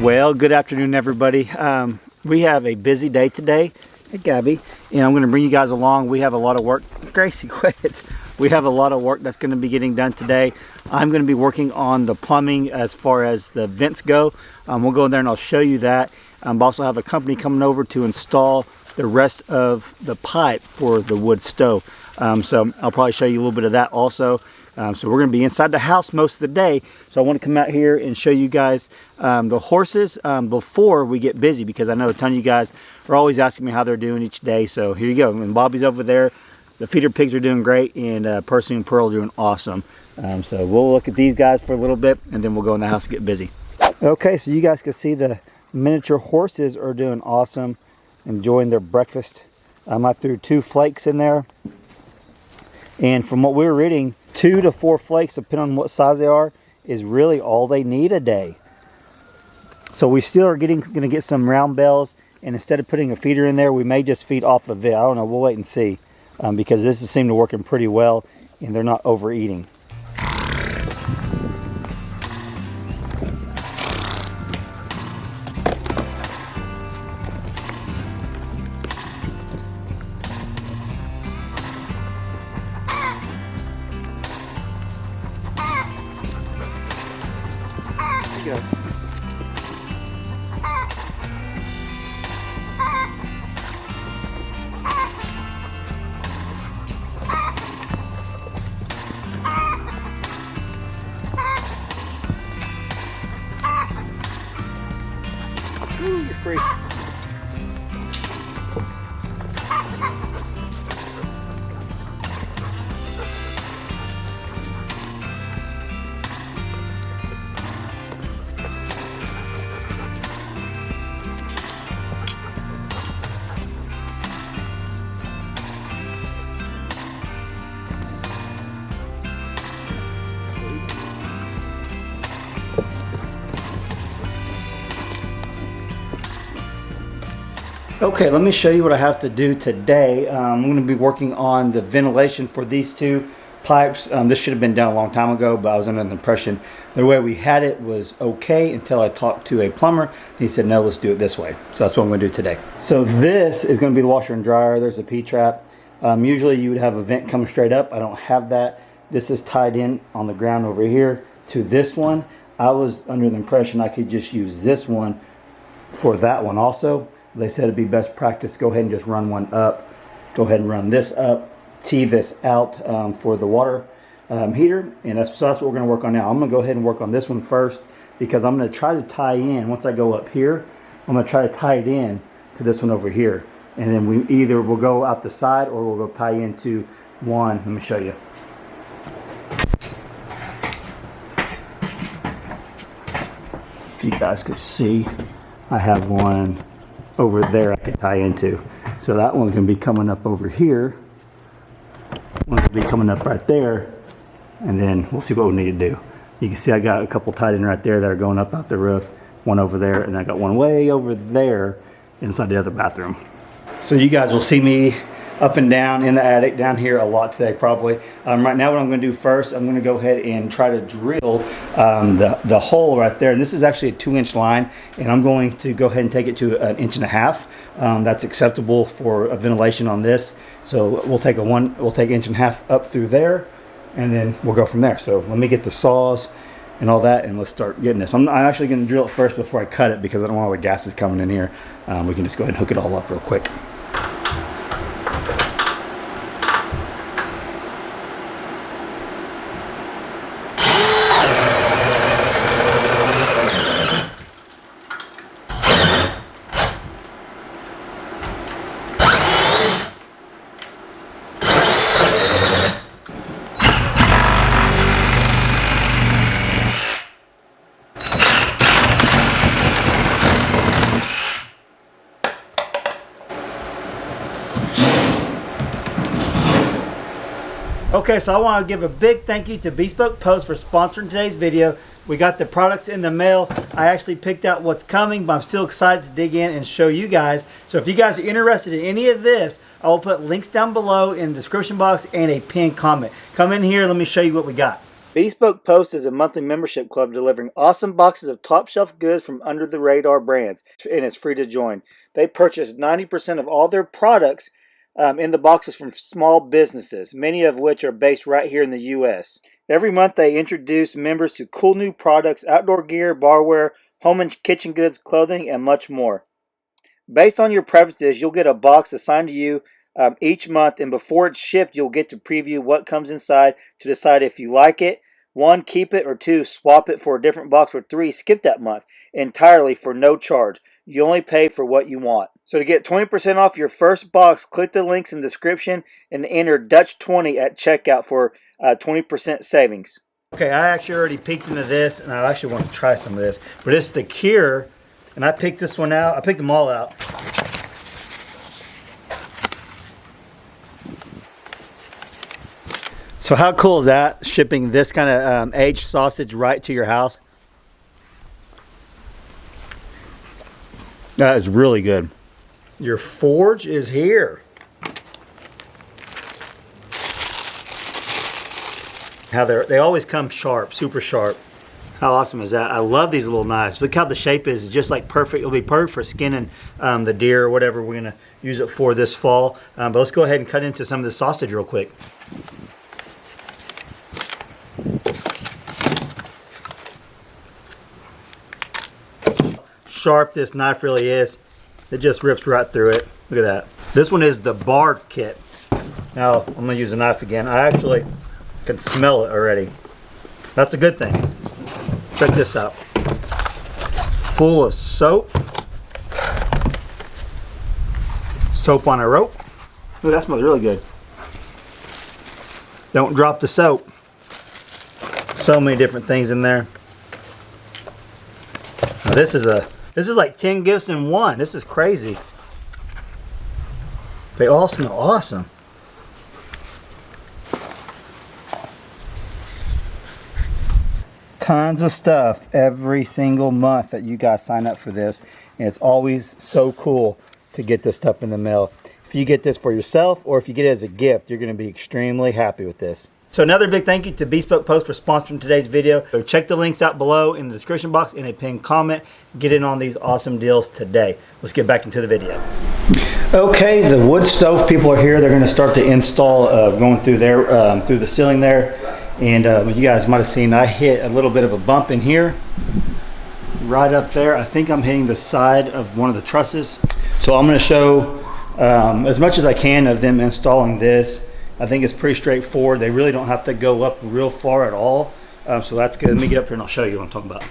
Well, good afternoon, everybody. We have a busy day today. Hey, Gabby, and I'm going to bring you guys along. We have a lot of work. Gracie, quit. We have a lot of work that's going to be getting done today. I'm going to be working on the plumbing as far as the vents go. We'll go in there and I'll show you that. I also have a company coming over to install the rest of the pipe for the wood stove. So I'll probably show you a little bit of that also. So we're going to be inside the house most of the day. So I want to come out here and show you guys the horses before we get busy, because I know a ton of you guys are always asking me how they're doing each day. So here you go. And Bobby's over there. The feeder pigs are doing great, and Percy and Pearl are doing awesome. So we'll look at these guys for a little bit, and then we'll go in the house and get busy. Okay, so you guys can see the miniature horses are doing awesome, enjoying their breakfast. I threw 2 flakes in there, and from what we were reading, 2 to 4 flakes, depending on what size they are, is really all they need a day. So we still are going to get some round bells, and instead of putting a feeder in there, we may just feed off of it. I don't know, we'll wait and see, because this has seemed to working pretty well, and they're not overeating. Go. Ooh, you're free. Okay, let me show you what I have to do today. I'm going to be working on the ventilation for these 2 pipes. This should have been done a long time ago, but I was under the impression the way we had it was okay until I talked to a plumber. He said, no, let's do it this way. So that's what I'm going to do today. So this is going to be the washer and dryer. There's a P-trap. Usually you would have a vent coming straight up. I don't have that. This is tied in on the ground over here to this one. I was under the impression I could just use this one for that one also. They said it'd be best practice, go ahead and just run one up. Go ahead and run this up, tee this out for the water heater. And so that's what we're going to work on now. I'm going to go ahead and work on this one first, because I'm going to try to tie in, once I go up here, I'm going to try to tie it in to this one over here. And then we either will go out the side or we'll go tie into one. Let me show you. If you guys could see, I have one over there I can tie into. So that one's going to be coming up over here. One's going to be coming up right there. And then we'll see what we need to do. You can see I got a couple tied in right there that are going up out the roof. One over there, and I got one way over there inside the other bathroom. So you guys will see me up and down in the attic down here a lot today probably. Right now what I'm going to do first, I'm going to go ahead and try to drill the hole right there. And this is actually a 2-inch line, and I'm going to go ahead and take it to 1.5 inches. That's acceptable for a ventilation on this. So we'll take 1.5 inches up through there, and then we'll go from there. So let me get the saws and all that, and let's start getting this. I'm actually going to drill it first before I cut it, because I don't want all the gases coming in here. We can just go ahead and hook it all up real quick. Okay, so I want to give a big thank you to Bespoke Post for sponsoring today's video. We got the products in the mail. I actually picked out what's coming, but I'm still excited to dig in and show you guys. So if you guys are interested in any of this, I will put links down below in the description box and a pinned comment. Come in here, let me show you what we got. Bespoke Post is a monthly membership club delivering awesome boxes of top shelf goods from under the radar brands, and it's free to join. They purchase 90% of all their products in the boxes from small businesses, many of which are based right here in the U.S. Every month they introduce members to cool new products, outdoor gear, barware, home and kitchen goods, clothing, and much more. Based on your preferences, you'll get a box assigned to you each month, and before it's shipped, you'll get to preview what comes inside to decide if you like it. 1, keep it, or 2, swap it for a different box, or 3, skip that month entirely for no charge. You only pay for what you want. So to get 20% off your first box, click the links in the description and enter Dutch20 at checkout for 20% savings. Okay, I actually already peeked into this, and I actually want to try some of this. But it's the Cure, and I picked this one out. I picked them all out. So how cool is that, shipping this kind of aged sausage right to your house? That is really good. Your forge is here. How they always come sharp, super sharp. How awesome is that? I love these little knives. Look how the shape is just like perfect. It'll be perfect for skinning the deer or whatever we're gonna use it for this fall. But let's go ahead and cut into some of the sausage real quick. Sharp this knife really is. It just rips right through it. Look at that. This one is the bar kit. Now I'm gonna use a knife again. I actually can smell it already. That's a good thing. Check this out. Full of soap. Soap on a rope. Ooh, that smells really good. Don't drop the soap. So many different things in there. Now this is like 10 gifts in one. This is crazy. They all smell awesome. Tons of stuff every single month that you guys sign up for this, and it's always so cool to get this stuff in the mail. If you get this for yourself or if you get it as a gift, you're going to be extremely happy with this. So another big thank you to Bespoke Post for sponsoring today's video. So check the links out below in the description box in a pinned comment. Get in on these awesome deals today. Let's get back into the video. Okay, the wood stove people are here. They're going to start to install, going through there, through the ceiling there. And you guys might have seen I hit a little bit of a bump in here, right up there. I think I'm hitting the side of one of the trusses. So I'm going to show as much as I can of them installing this. I think it's pretty straightforward. They really don't have to go up real far at all. So that's good. Let me get up here and I'll show you what I'm talking about.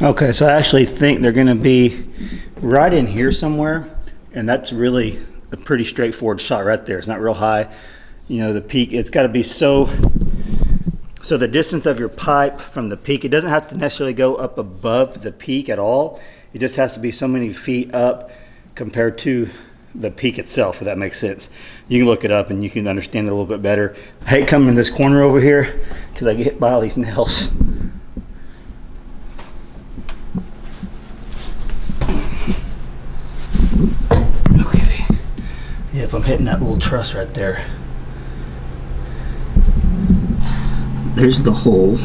Okay, so I actually think they're going to be right in here somewhere, and that's really a pretty straightforward shot right there. It's not real high. You know, the peak, it's got to be so the distance of your pipe from the peak, it doesn't have to necessarily go up above the peak at all. It just has to be so many feet up compared to the peak itself, if that makes sense. You can look it up and you can understand it a little bit better. I hate coming in this corner over here because I get hit by all these nails. Okay. Yep, I'm hitting that little truss right there. There's the hole.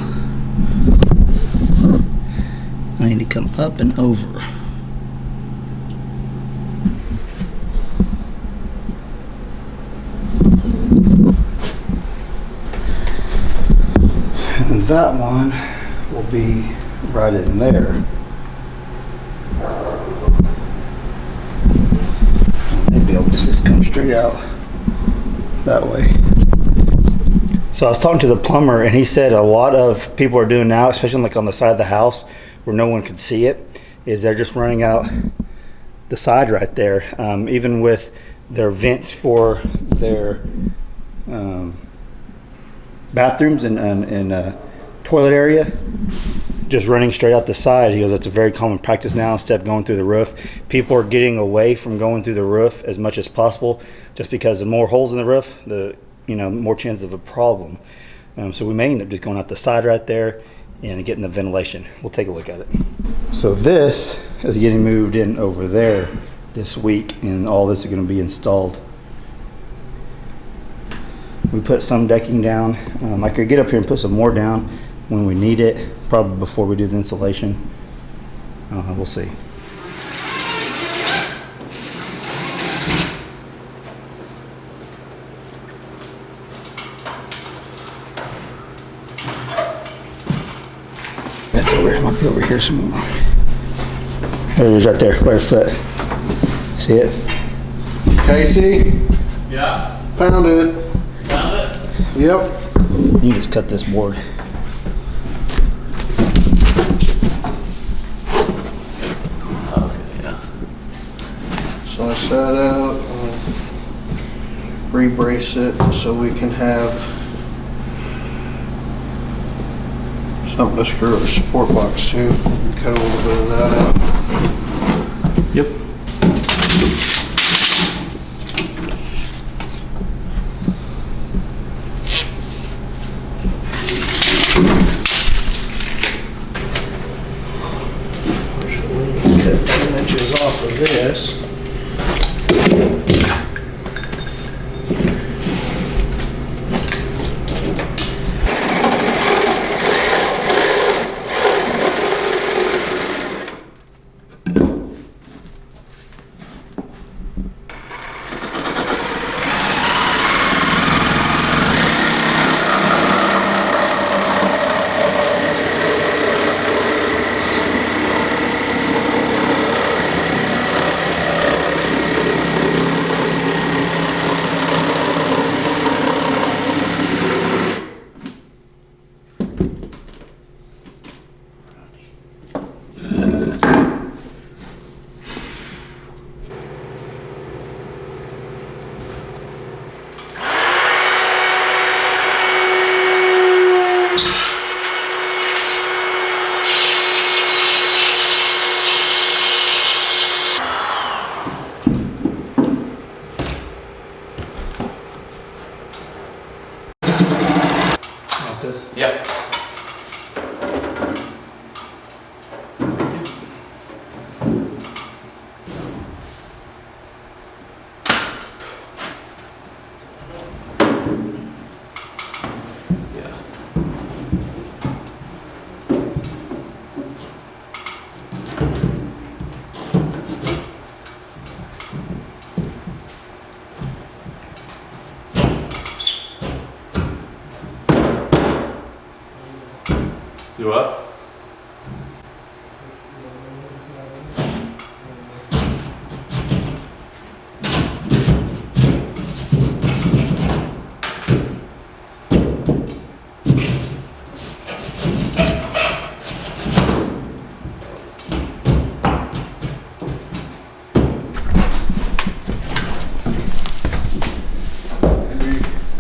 I need to come up and over. And that one will be right in there. Maybe I'll just come straight out that way. So I was talking to the plumber, and he said a lot of people are doing now, especially like on the side of the house where no one can see it, is they're just running out the side right there, even with their vents for their bathrooms and toilet area, just running straight out the side. He goes, that's a very common practice now instead of going through the roof. People are getting away from going through the roof as much as possible, just because the more holes in the roof, the more chances of a problem. So we may end up just going out the side right there and getting the ventilation. We'll take a look at it. So this is getting moved in over there this week, and all this is going to be installed. We put some decking down. I could get up here and put some more down when we need it, probably before we do the installation. We'll see. That's over here. Might be over here some more. There it is right there, right foot. See it? Casey? Yeah. Found it. Found it? Yep. You can just cut this board. So I set out, re-brace it so we can have something to screw the support box to. Cut a little bit of that out. Yep. Cut 10 inches off of this. Yep. You up?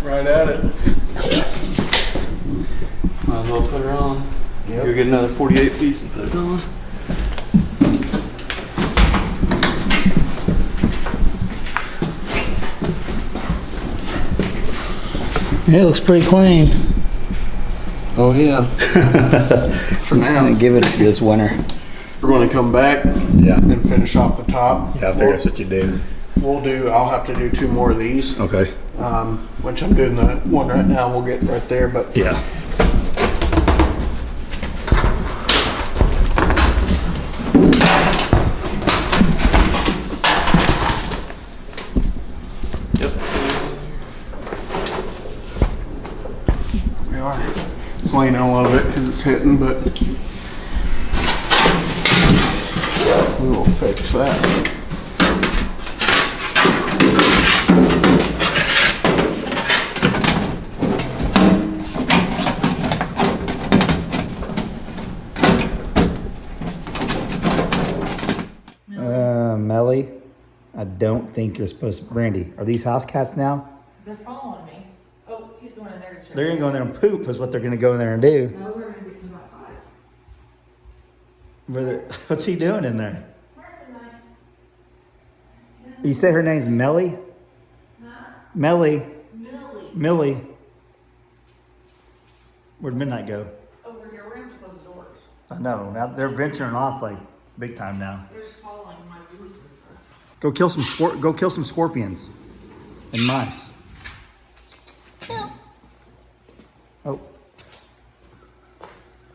Right at it. Might as well put her on. Yep. You'll get another 48 piece and put it on. Yeah, it looks pretty clean. Oh yeah. For now. Give it this winter. We're going to come back Yeah. and finish off the top. Yeah, I figure that's what you do. I'll have to do 2 more of these. Okay. Which I'm doing the one right now. We'll get right there, but Yeah. Yep. we are. It's laying a little bit because it's hitting, but we will fix that. Melly, I don't think you're supposed to. Brandy, are these house cats now? They're following me. Oh, he's going in there to check. They're gonna go in there and poop is what they're gonna go in there and do. No, we're gonna get him outside. What's he doing in there? Where did I? You say her name's Melly? Huh? Melly. Millie. Millie. Where'd Midnight go? Over here, we're gonna have to close I know. Now they're venturing off like big time now. They're just following my rules and stuff. Go kill some scorpions and mice. Oh.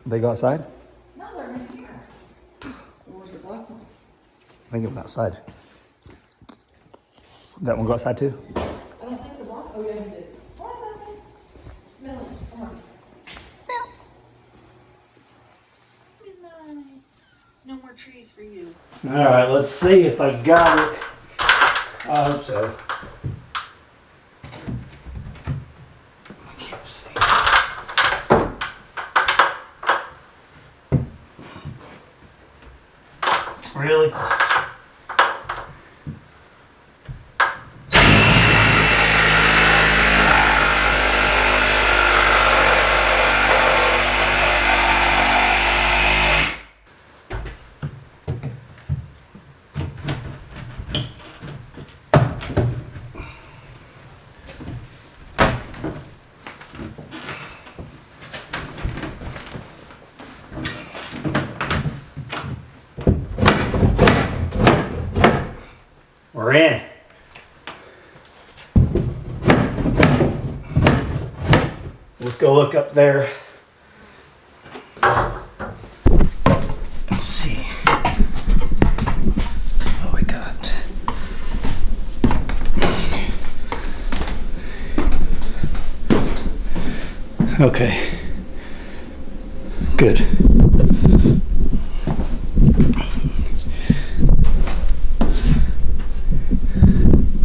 They go outside? No, they're in here. Where's the black one? I think it went outside. That one go outside too? I don't think the black. Oh yeah, he did. Hi, Melly. Melly, come on. Good night. No more trees for you. All right, let's see if I got it. I hope so. I can't see. It's really close. We're in. Let's go look up there. Let's see what we got. Okay. Good.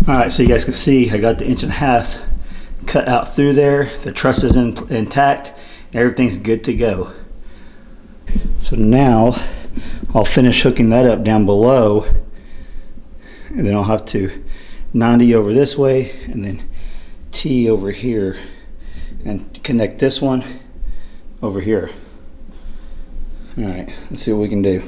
Alright, so you guys can see I got the 1.5 inch cut out through there. The truss is intact. Everything's good to go. So now I'll finish hooking that up down below, and then I'll have to 90 over this way and then T over here and connect this one over here. Alright, let's see what we can do.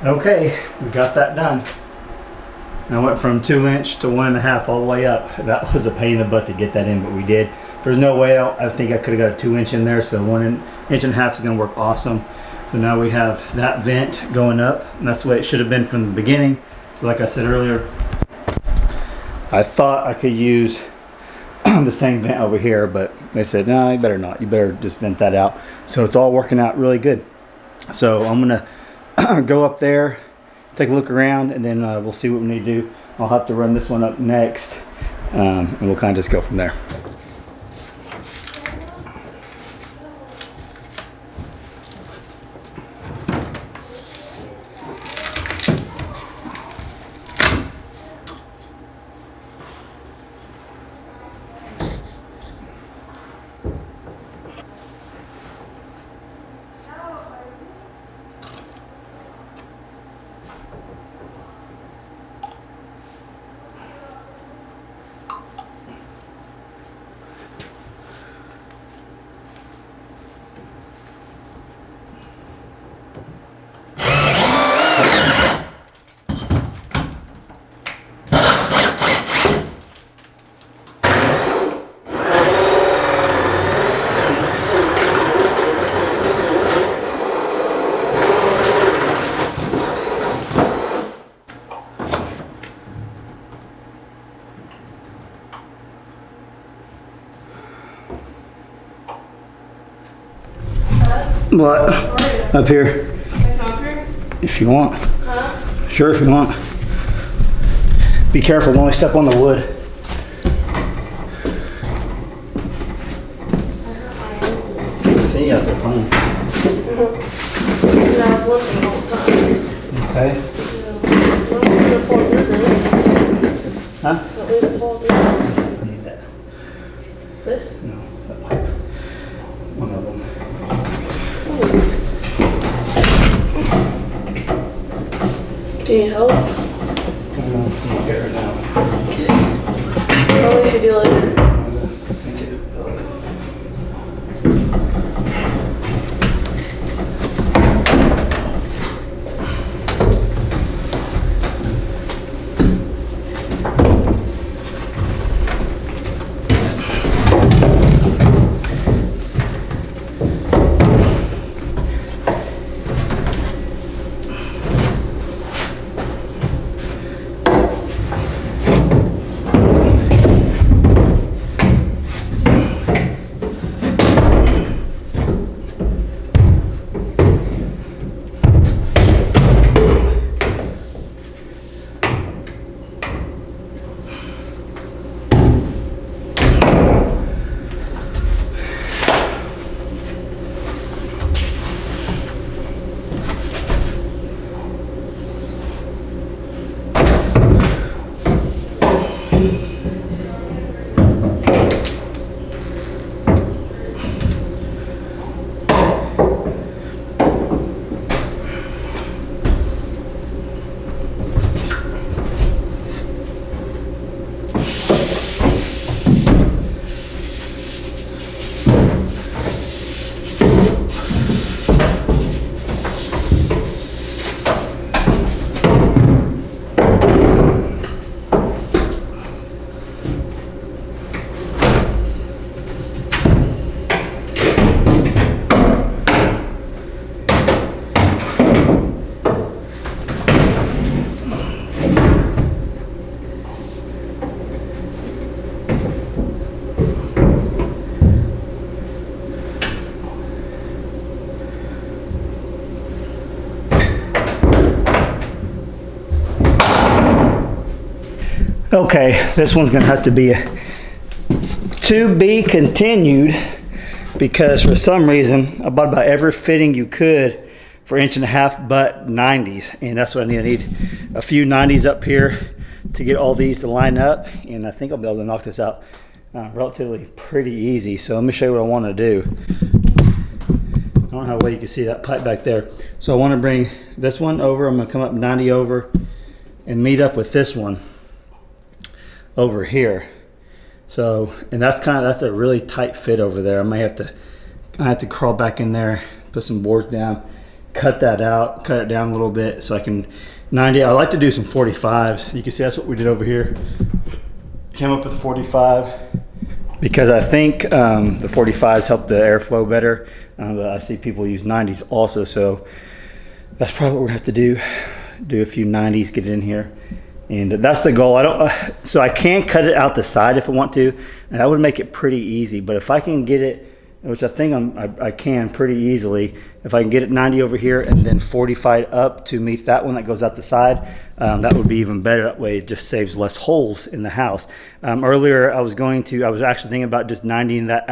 Okay, we got that done. I went from 2 inch to 1.5 all the way up. That was a pain in the butt to get that in, but we did. There's no way I think I could have got a 2 inch in there, so 1.5 inches is gonna work awesome. So now we have that vent going up, and that's the way it should have been from the beginning. Like I said earlier, I thought I could use the same vent over here, but they said, no, you better not. You better just vent that out. So it's all working out really good. So I'm gonna go up there, take a look around, and then we'll see what we need to do. I'll have to run this one up next, and we'll kind of just go from there. What? Up here. If you want. Sure, if you want. Be careful, don't only step on the wood. See you out there playing. Okay. Huh? I need that. This? No, that pipe. One of them. Do you need help? I'm get right now. What we should do later? Thank you. Okay, this one's gonna have to be to be continued because for some reason I bought about every fitting you could for 1.5 inch but 90s, and that's what I need. I need a few 90s up here to get all these to line up, and I think I'll be able to knock this out relatively pretty easy. So let me show you what I want to do. I don't know how well you can see that pipe back there. So I want to bring this one over. I'm gonna come up 90 over and meet up with this one over here. So, and that's a really tight fit over there. I have to crawl back in there, put some boards down, cut that out, cut it down a little bit so I can 90. I like to do some 45s. You can see that's what we did over here. Came up with a 45 because I think the 45s help the airflow better. But I see people use 90s also, so that's probably what we're gonna have to do. Do a few 90s, get it in here. And that's the goal. So I can cut it out the side if I want to, and that would make it pretty easy. But if I can get it, which I think I can pretty easily, if I can get it 90 over here and then 45 up to meet that one that goes out the side, that would be even better. That way it just saves less holes in the house. Earlier I was actually thinking about just 90ing that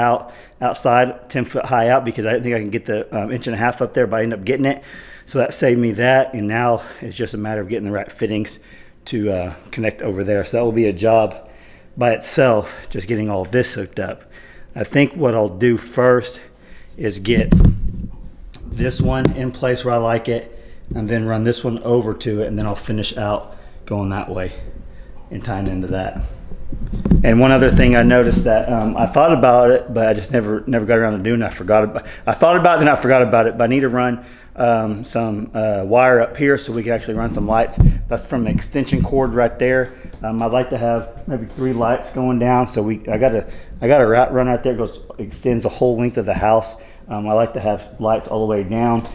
outside 10 foot high out because I didn't think I can get the 1.5 inch up there, but I ended up getting it. So that saved me that, and now it's just a matter of getting the right fittings to connect over there. So that will be a job by itself, just getting all this hooked up. I think what I'll do first is get this one in place where I like it, and then run this one over to it, and then I'll finish out going that way and tying into that. And one other thing I noticed that I thought about it, but I just never got around to doing it. I thought about it, then I forgot about it, but I need to run some wire up here so we can actually run some lights. That's from an extension cord right there. I'd like to have maybe 3 lights going down. So I got a route run right there, extends the whole length of the house. I like to have lights all the way down.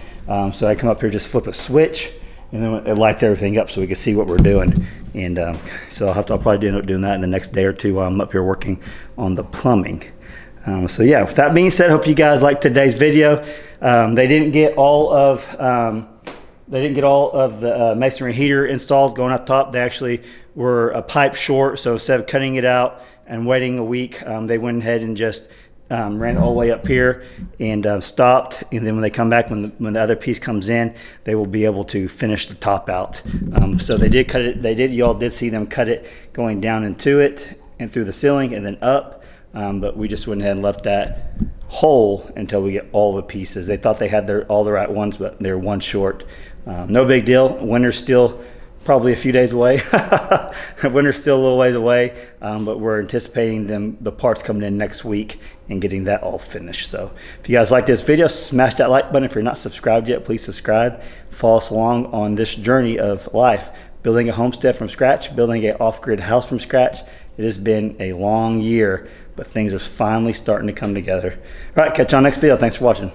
So I come up here, just flip a switch, and then it lights everything up so we can see what we're doing. And so I'll probably end up doing that in the next day or two while I'm up here working on the plumbing. So yeah, with that being said, hope you guys liked today's video. They didn't get all of the masonry heater installed going up top. They actually were a pipe short, so instead of cutting it out and waiting a week, they went ahead and just ran all the way up here and stopped. And then when they come back, when the other piece comes in, they will be able to finish the top out. So they did cut it. You all did see them cut it going down into it and through the ceiling and then up. But we just went ahead and left that whole until we get all the pieces. They thought they had all the right ones, but they're one short. No big deal. Winter's still probably a few days away. Winter's still a little ways away, but we're anticipating the parts coming in next week and getting that all finished. So if you guys like this video, smash that like button. If you're not subscribed yet, please subscribe. Follow us along on this journey of life, building a homestead from scratch, building an off-grid house from scratch. It has been a long year, but things are finally starting to come together. All right, catch you on next video. Thanks for watching.